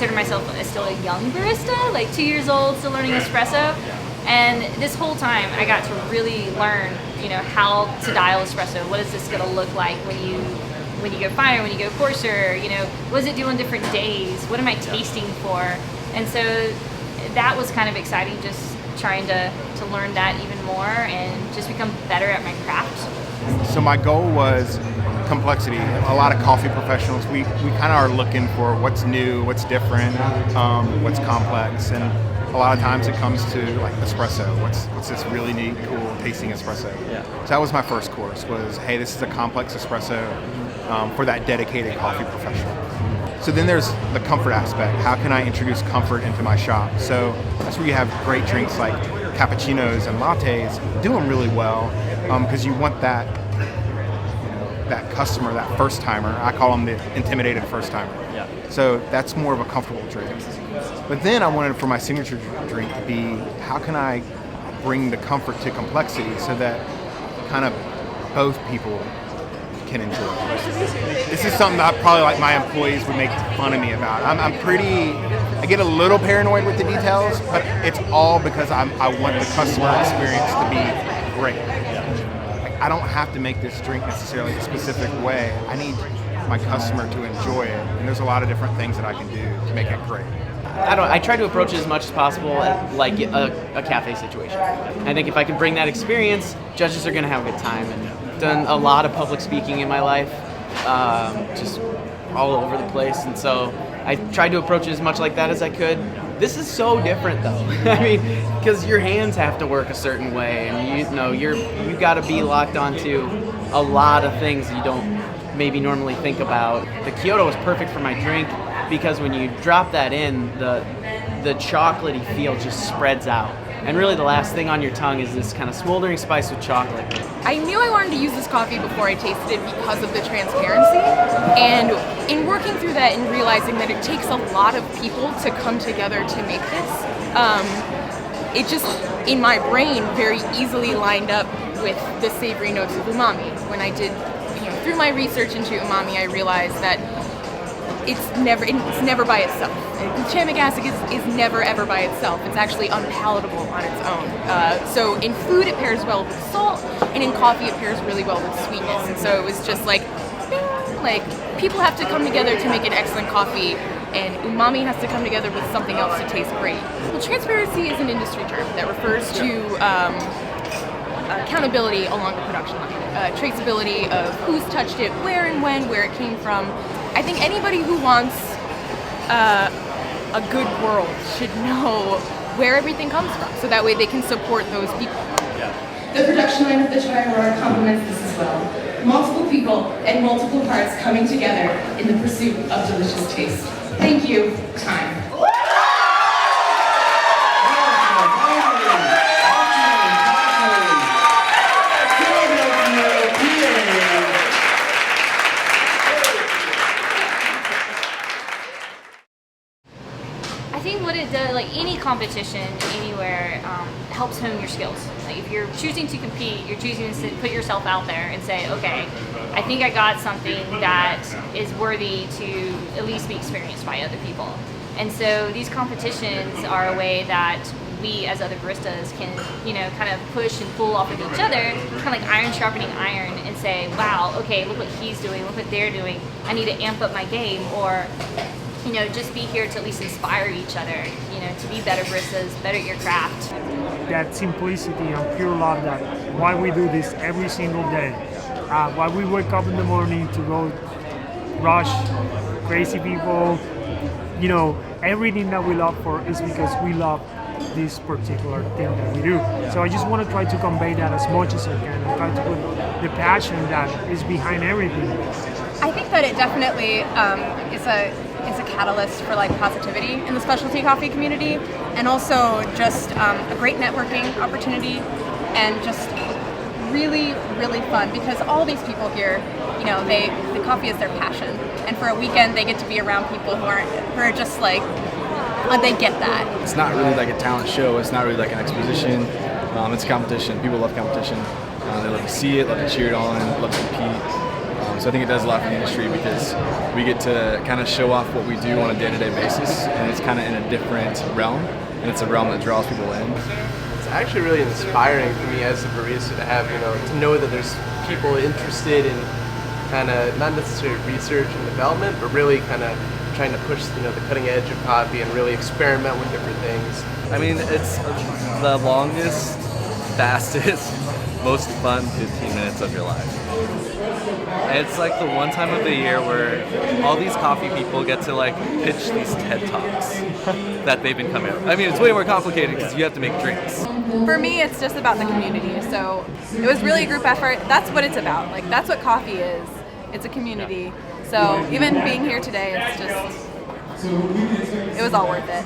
consider myself still a young barista, like 2 years old, still learning espresso. And this whole time, I got to really learn, how to dial espresso. What is this going to look like when you go finer, when you go coarser? What does it do on different days? What am I tasting for? And so that was kind of exciting, just trying to learn that even more and just become better at my craft. So my goal was complexity. A lot of coffee professionals, we kind of are looking for what's new, what's different, what's complex, and a lot of times it comes to like espresso. What's this really neat, cool tasting espresso? Yeah. So that was my first course. Was hey, this is a complex espresso for that dedicated coffee professional. So then there's the comfort aspect. How can I introduce comfort into my shop? So that's where you have great drinks like cappuccinos and lattes, do them really well because you want that customer, that first timer. I call them the intimidated first timer. Yeah. So that's more of a comfortable drink. But then I wanted for my signature drink to be, how can I bring the comfort to complexity so that kind of both people can enjoy it. This is something that probably like my employees would make fun of me about. I get a little paranoid with the details, but it's all because I want the customer experience to be great. I don't have to make this drink necessarily a specific way. I need my customer to enjoy it, and there's a lot of different things that I can do to make it great. I try to approach it as much as possible like a cafe situation. I think if I can bring that experience, judges are going to have a good time. And done a lot of public speaking in my life, just all over the place, and so I tried to approach it as much like that as I could. This is so different though. I mean, because your hands have to work a certain way, and you got to be locked onto a lot of things you don't maybe normally think about. The Kyoto was perfect for my drink because when you drop that in, the chocolatey feel just spreads out. And really the last thing on your tongue is this kind of smoldering spice with chocolate. I knew I wanted to use this coffee before I tasted it because of the transparency. And in working through that and realizing that it takes a lot of people to come together to make this, it just, in my brain, very easily lined up with the savory notes of umami. When I did, through my research into umami, I realized that it's never by itself. Glutamic acid is never ever by itself. It's actually unpalatable on its own. So in food it pairs well with salt, and in coffee it pairs really well with sweetness. And so it was just like, bing, like people have to come together to make an excellent coffee, and umami has to come together with something else to taste great. Well, transparency is an industry term that refers to accountability along the production line, traceability of who's touched it, where and when, where it came from. I think anybody who wants a good world should know where everything comes from, so that way they can support those people. Yeah. The production line of the Chai Aurora complements this as well. Multiple people and multiple parts coming together in the pursuit of delicious taste. Thank you. Time. I think what it does, like any competition anywhere, helps hone your skills. Like if you're choosing to compete, you're choosing to put yourself out there and say, okay, I think I got something that is worthy to at least be experienced by other people. And so these competitions are a way that we as other baristas can, kind of push and pull off of each other, kind of like iron sharpening iron, and say, wow, okay, look what he's doing, look what they're doing. I need to amp up my game, or just be here to at least inspire each other, to be better baristas, better at your craft. That simplicity and pure love, that why we do this every single day. Why we wake up in the morning to go rush crazy people, everything that we love for is because we love this particular thing that we do. So I just want to try to convey that as much as I can and try to put the passion that is behind everything. I think that it definitely is a catalyst for positivity in the specialty coffee community, and also just a great networking opportunity, and just really, really fun because all these people here, the coffee is their passion, and for a weekend they get to be around people who are just they get that. It's not really like a talent show. It's not really like an exposition. It's a competition. People love competition. They love to see it, love to cheer it on, love to compete. So I think it does a lot for the industry because we get to kind of show off what we do on a day-to-day basis, and it's kind of in a different realm, and it's a realm that draws people in. It's actually really inspiring for me as a barista to have, to know that there's people interested in kind of not necessarily research and development, but really kind of trying to push, the cutting edge of coffee and really experiment with different things. I mean, it's the longest, fastest, most fun 15 minutes of your life. It's like the one time of the year where all these coffee people get to like pitch these TED Talks that they've been coming up. I mean, it's way more complicated because you have to make drinks. For me, it's just about the community. So it was really a group effort. That's what it's about. Like, that's what coffee is. It's a community. So even being here today, it's just, it was all worth it.